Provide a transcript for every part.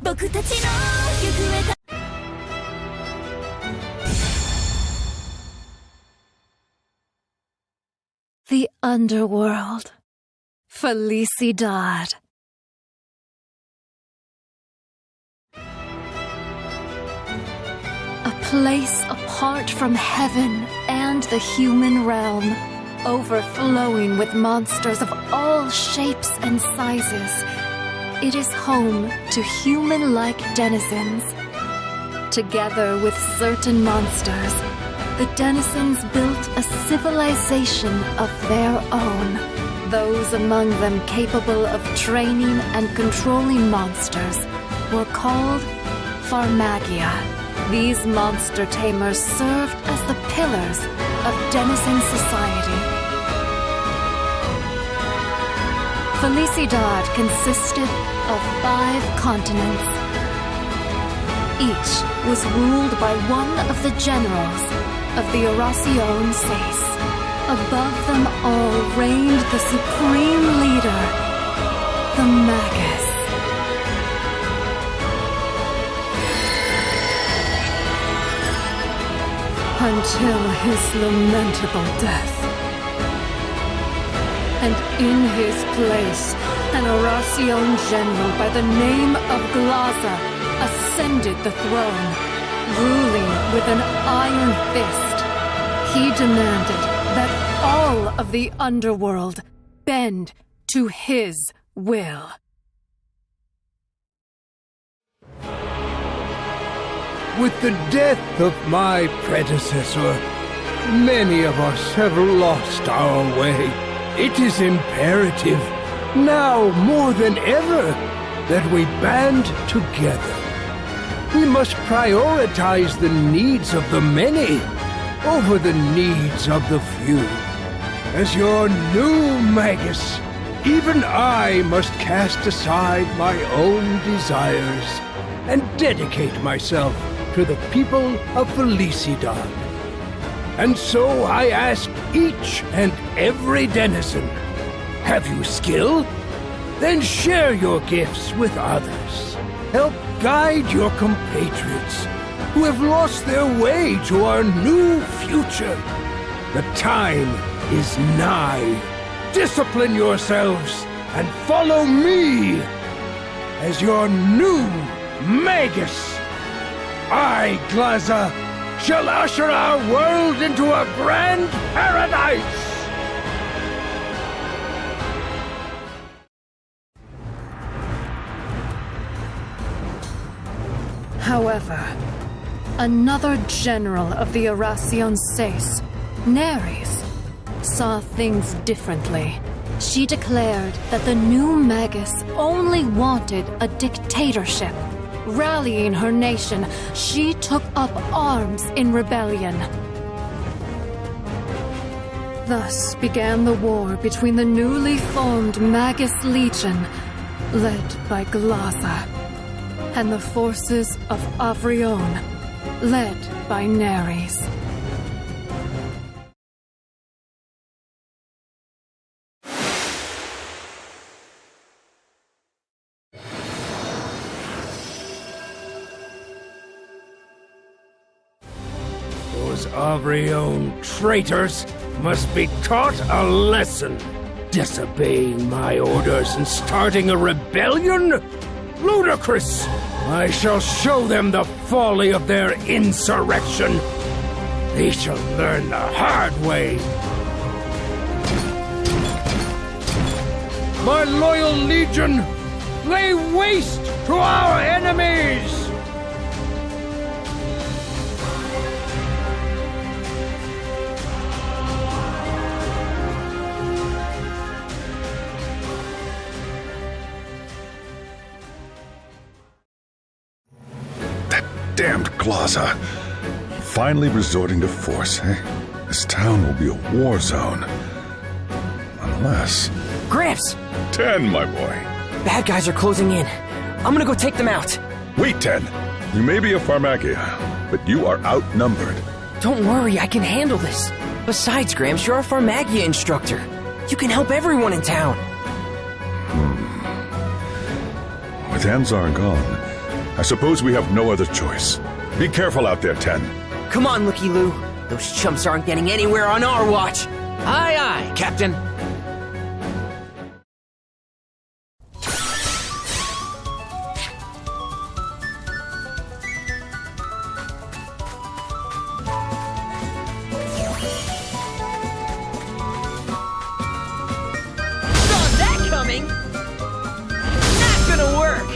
僕たちの行方だ The underworld. Felicidad. A place apart from heaven and the human realm, overflowing with monsters of all shapes and sizes. It is home to human-like denizens. Together with certain monsters, the denizens built a civilization of their own. Those among them capable of training and controlling monsters were called FARMAGIA. These monster tamers served as the pillars of denizen society. Felicidad consisted of 5 continents. Each was ruled by one of the generals of the Oracion Seis. Above them all reigned the supreme leader, the Magus. Until his lamentable death. And in his place, an Oracion general by the name of Glaza ascended the throne, ruling with an iron fist. He demanded that all of the underworld bend to his will. With the death of my predecessor, many of us have lost our way. It is imperative, now more than ever, that we band together. We must prioritize the needs of the many over the needs of the few. As your new Magus, even I must cast aside my own desires and dedicate myself to the people of Felicidad. And so I ask each and every denizen, have you skill? Then share your gifts with others. Help guide your compatriots who have lost their way to our new future. The time is nigh. Discipline yourselves and follow me as your new Magus. I, Glaza, shall usher our world into a grand paradise! However, another general of the Oracion Seis, Neres, saw things differently. She declared that the new Magus only wanted a dictatorship. Rallying her nation, she took up arms in rebellion. Thus began the war between the newly formed Magus Legion, led by Glaza, and the forces of Avrion, led by Neres. Those Avrion traitors must be taught a lesson. Disobeying my orders and starting a rebellion? Ludicrous! I shall show them the folly of their insurrection. They shall learn the hard way. My loyal legion, lay waste to our enemies! Damned Glaza. Finally resorting to force, eh? This town will be a war zone. Unless... Gramps! 10, my boy. Bad guys are closing in. I'm gonna go take them out. Wait, 10. You may be a FARMAGIA, but you are outnumbered. Don't worry, I can handle this. Besides, Gramps, you're a FARMAGIA instructor. You can help everyone in town. With Anzar gone, I suppose we have no other choice. Be careful out there, Ten. Come on, Looky Loo. Those chumps aren't getting anywhere on our watch. Aye, aye, Captain. Saw that coming. Not gonna work.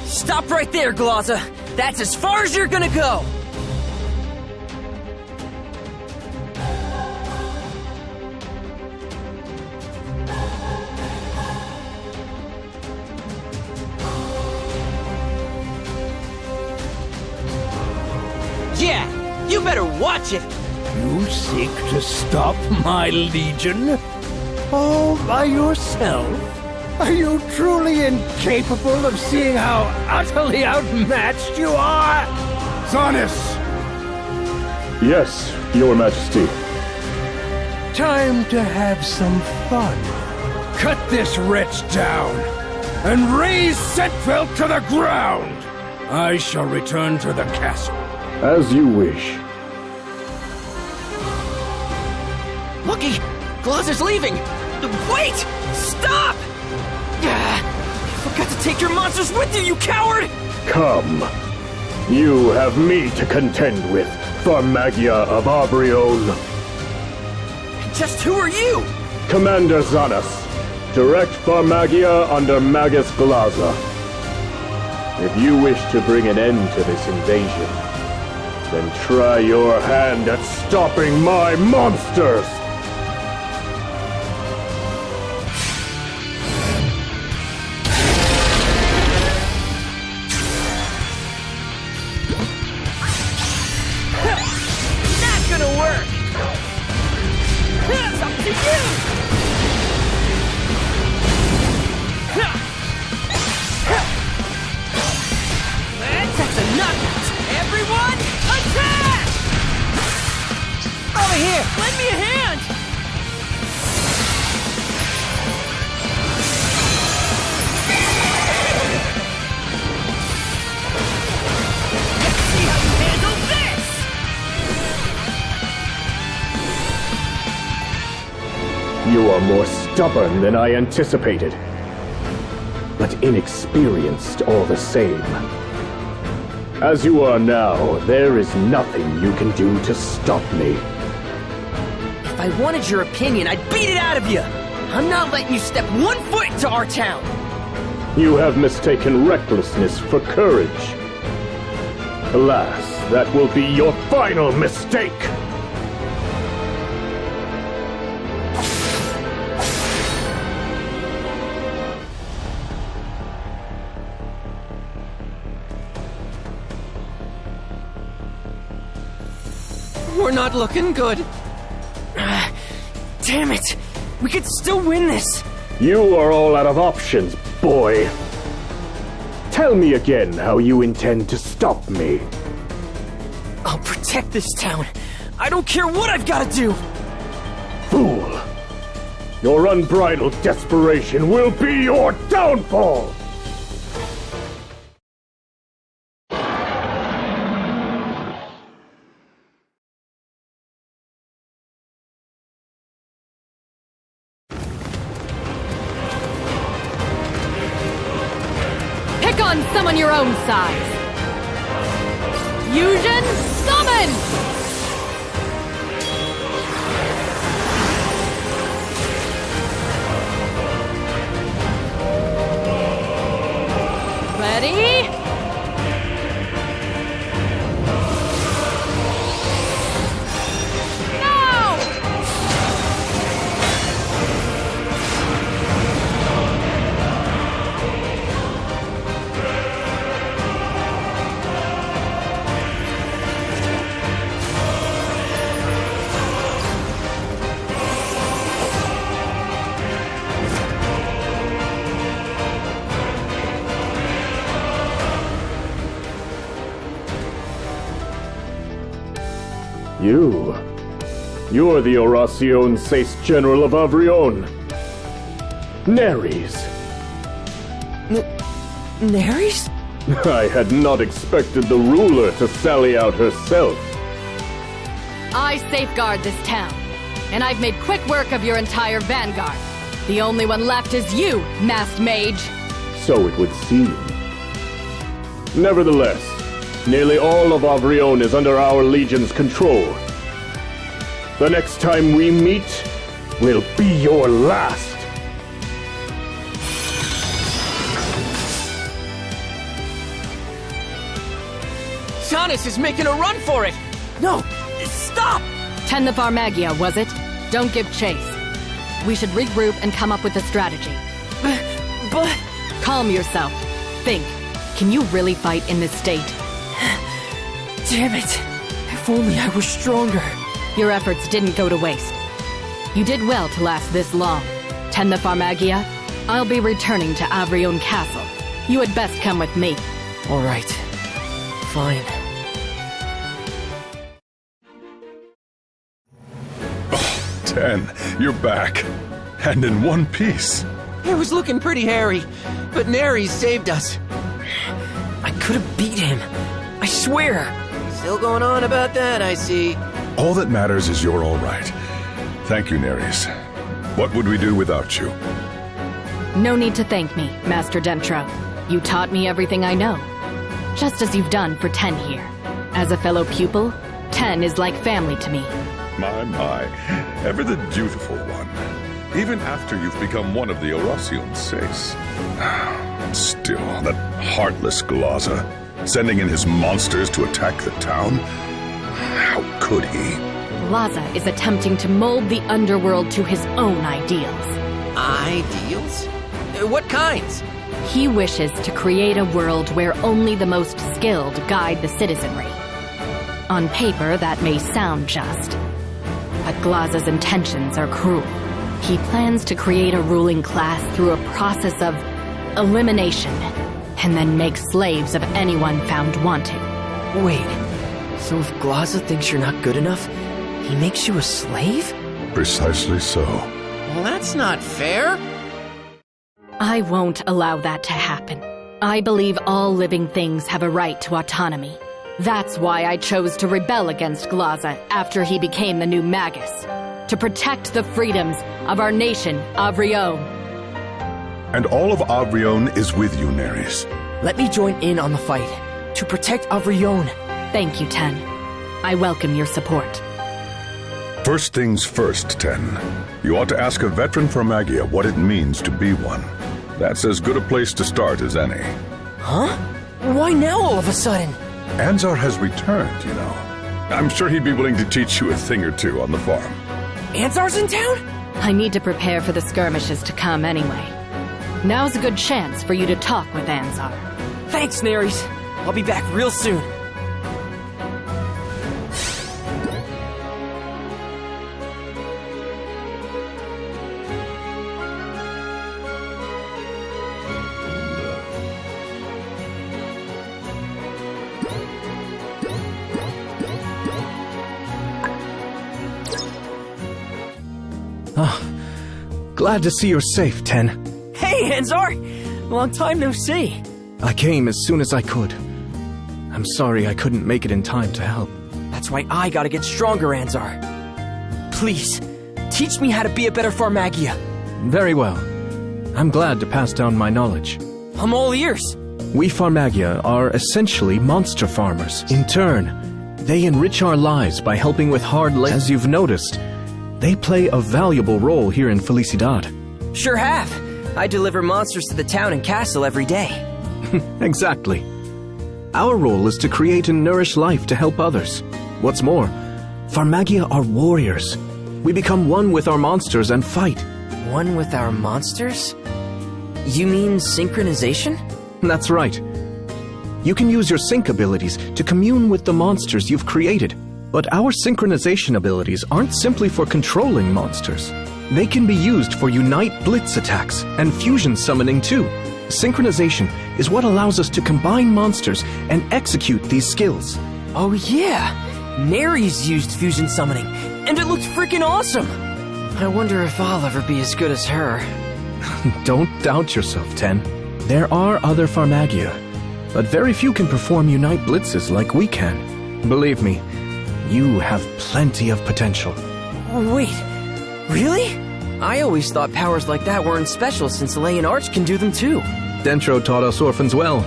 Stop right there, Glaza. That's as far as you're gonna go. Yeah, you better watch it. You seek to stop my legion? All by yourself? Are you truly incapable of seeing how utterly outmatched you are? Zanus! Yes, Your Majesty. Time to have some fun. Cut this wretch down and raise Setveld to the ground! I shall return to the castle. As you wish. Looky, Glaza's leaving. Wait! Stop! You forgot to take your monsters with you, you coward! Come. You have me to contend with, FARMAGIA of Abrion. Just who are you? Commander Zanus. Direct FARMAGIA under Magus Glaza. If you wish to bring an end to this invasion, then try your hand at stopping my monsters! Not gonna work! It's up to you! That's enough! Everyone, attack! Over here! Lend me a hand! Let's see how you handle this! You are more stubborn than I anticipated. But inexperienced all the same. As you are now, there is nothing you can do to stop me. If I wanted your opinion, I'd beat it out of you! I'm not letting you step 1 foot into our town! You have mistaken recklessness for courage. Alas, that will be your final mistake! We're not looking good. Damn it! We could still win this! You are all out of options, boy. Tell me again how you intend to stop me. I'll protect this town. I don't care what I've got to do! Fool! Your unbridled desperation will be your downfall! Pick on someone your own size. Fusion summon! Ready? Now! You're the Oracion Sace General of Avrion. Neres. Neres? I had not expected the ruler to sally out herself. I safeguard this town, and I've made quick work of your entire vanguard. The only one left is you, masked mage. So it would seem. Nevertheless, nearly all of Avrion is under our Legion's control. The next time we meet will be your last. Jonas is making a run for it! No! Stop! Tend the FARMAGIA, was it? Don't give chase. We should regroup and come up with a strategy. But... Calm yourself. Think. Can you really fight in this state? Damn it! If only I were stronger. Your efforts didn't go to waste. You did well to last this long. Tend the FARMAGIA. I'll be returning to Avrion Castle. You had best come with me. Alright. Fine. Ten, you're back. And in one piece. It was looking pretty hairy, but Neres saved us. I could have beat him. I swear. Still going on about that, I see. All that matters is you're all right. Thank you, Neres. What would we do without you? No need to thank me, Master Dentro. You taught me everything I know. Just as you've done for Ten here. As a fellow pupil, Ten is like family to me. My, ever the dutiful one. Even after you've become one of the Oracion Sace. Still, that heartless Glaza, sending in his monsters to attack the town? How could he? Glaza is attempting to mold the underworld to his own ideals. Ideals? What kinds? He wishes to create a world where only the most skilled guide the citizenry. On paper, that may sound just. But Glaza's intentions are cruel. He plans to create a ruling class through a process of elimination, and then make slaves of anyone found wanting. Wait, so if Glaza thinks you're not good enough, he makes you a slave? Precisely so. Well, that's not fair. I won't allow that to happen. I believe all living things have a right to autonomy. That's why I chose to rebel against Glaza after he became the new Magus. To protect the freedoms of our nation, Avrion. And all of Avrion is with you, Neres. Let me join in on the fight, to protect Avrion. Thank you, Ten. I welcome your support. First things first, Ten. You ought to ask a veteran FARMAGIA what it means to be one. That's as good a place to start as any. Huh? Why now all of a sudden? Anzar has returned, you know. I'm sure he'd be willing to teach you a thing or two on the farm. Anzar's in town? I need to prepare for the skirmishes to come anyway. Now's a good chance for you to talk with Anzar. Thanks, Neres. I'll be back real soon. Glad to see you're safe, Ten. Hey, Anzar! Long time no see. I came as soon as I could. I'm sorry I couldn't make it in time to help. That's why I gotta get stronger, Anzar. Please, teach me how to be a better FARMAGIA. Very well. I'm glad to pass down my knowledge. I'm all ears. We FARMAGIA are essentially monster farmers. In turn, they enrich our lives by helping with hard labor. As you've noticed, they play a valuable role here in Felicidad. Sure have. I deliver monsters to the town and castle every day. Exactly. Our role is to create and nourish life to help others. What's more, FARMAGIA are warriors. We become one with our monsters and fight. One with our monsters? You mean synchronization? That's right. You can use your sync abilities to commune with the monsters you've created. But our synchronization abilities aren't simply for controlling monsters. They can be used for Unite Blitz attacks and fusion summoning too. Synchronization is what allows us to combine monsters and execute these skills. Oh yeah! Neris used fusion summoning, and it looked freaking awesome! I wonder if I'll ever be as good as her. Don't doubt yourself, Ten. There are other FARMAGIA, but very few can perform Unite Blitzes like we can. Believe me, you have plenty of potential. Oh, wait, really? I always thought powers like that weren't special since Lei and Arch can do them too. Dentro taught us orphans well,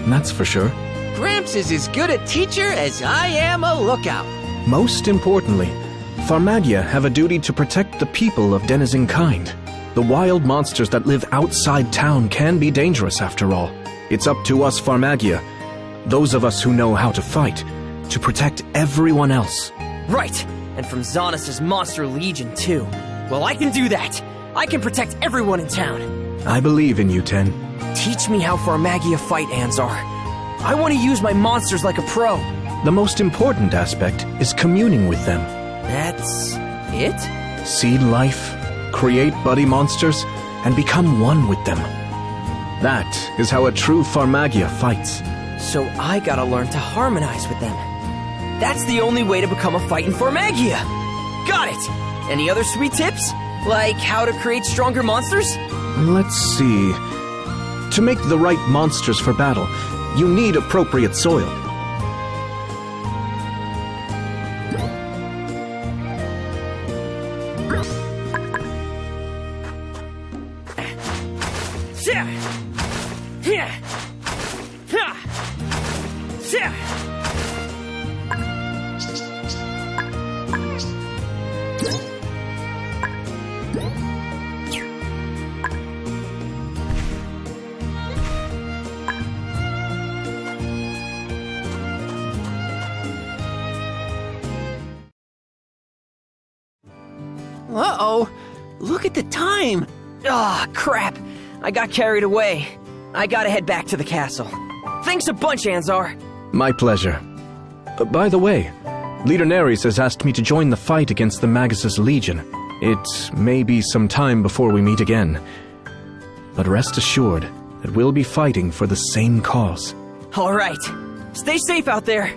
that's for sure. Gramps is as good a teacher as I am a lookout. Most importantly, FARMAGIA have a duty to protect the people of denizen kind. The wild monsters that live outside town can be dangerous after all. It's up to us FARMAGIA, those of us who know how to fight, to protect everyone else. Right, and from Xanus' Monster Legion too. Well, I can do that! I can protect everyone in town! I believe in you, Ten. Teach me how FARMAGIA fight, Anzar. I want to use my monsters like a pro. The most important aspect is communing with them. That's it? Seed life, create buddy monsters, and become one with them. That is how a true FARMAGIA fights. So I gotta learn to harmonize with them. That's the only way to become a fightin' FARMAGIA! Got it! Any other sweet tips? Like how to create stronger monsters? Let's see. To make the right monsters for battle, you need appropriate soil. Uh-oh. Look at the time. Ah, crap. I got carried away. I gotta head back to the castle. Thanks a bunch, Anzar. My pleasure. By the way, Leader Neris has asked me to join the fight against the Magus' Legion. It may be some time before we meet again, but rest assured that we'll be fighting for the same cause. All right. Stay safe out there.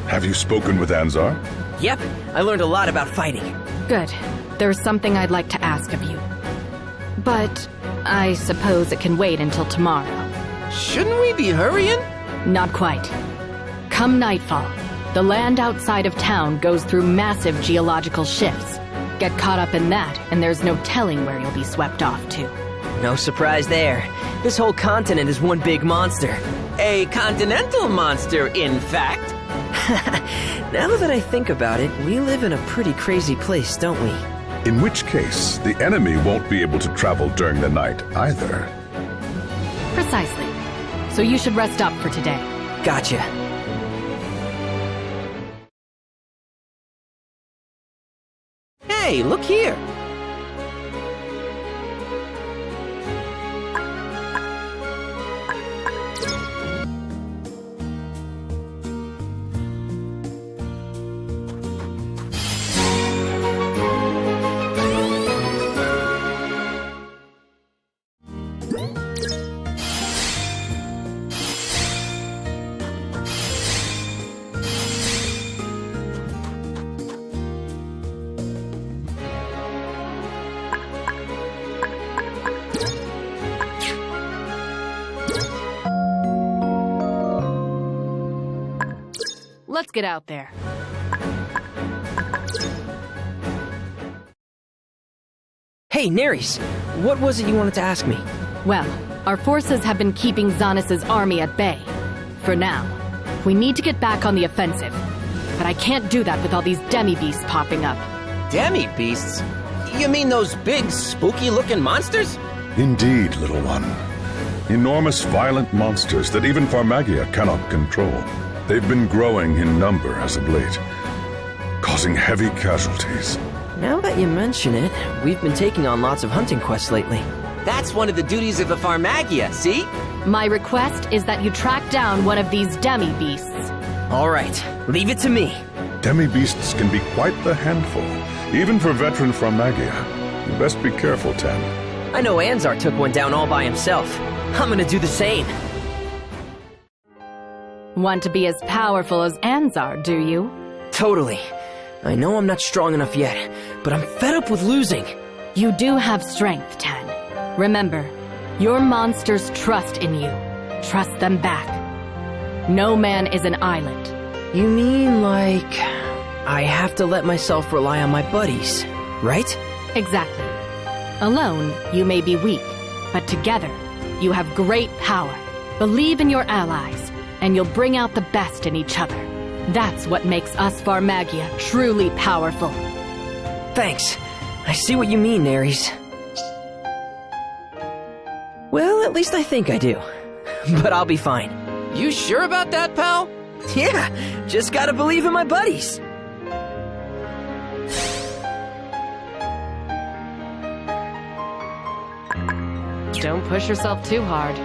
Have you spoken with Anzar? Yep, I learned a lot about fighting. Good. There's something I'd like to ask of you. But I suppose it can wait until tomorrow. Shouldn't we be hurrying? Not quite. Come nightfall, the land outside of town goes through massive geological shifts. Get caught up in that, and there's no telling where you'll be swept off to. No surprise there. This whole continent is one big monster. A continental monster, in fact. Now that I think about it, we live in a pretty crazy place, don't we? In which case, the enemy won't be able to travel during the night either. Precisely. So you should rest up for today. Gotcha. Hey, look here. Let's get out there. Hey, Neris, what was it you wanted to ask me? Well, our forces have been keeping Xanus' army at bay. For now. We need to get back on the offensive. But I can't do that with all these demi-beasts popping up. Demi-beasts? You mean those big, spooky-looking monsters? Indeed, little one. Enormous, violent monsters that even FARMAGIA cannot control. They've been growing in number as of late, causing heavy casualties. Now that you mention it, we've been taking on lots of hunting quests lately. That's one of the duties of a FARMAGIA, see? My request is that you track down one of these demi-beasts. All right, leave it to me. Demi-beasts can be quite the handful, even for veteran FARMAGIA. You best be careful, Ten. I know Anzar took one down all by himself. I'm gonna do the same. Want to be as powerful as Anzar, do you? Totally. I know I'm not strong enough yet, but I'm fed up with losing. You do have strength, Ten. Remember, your monsters trust in you. Trust them back. No man is an island. You mean like I have to let myself rely on my buddies, right? Exactly. Alone, you may be weak, but together, you have great power. Believe in your allies, and you'll bring out the best in each other. That's what makes us FARMAGIA truly powerful. Thanks. I see what you mean, Ares. Well, at least I think I do. But I'll be fine. You sure about that, pal? Yeah, just gotta believe in my buddies. Don't push yourself too hard.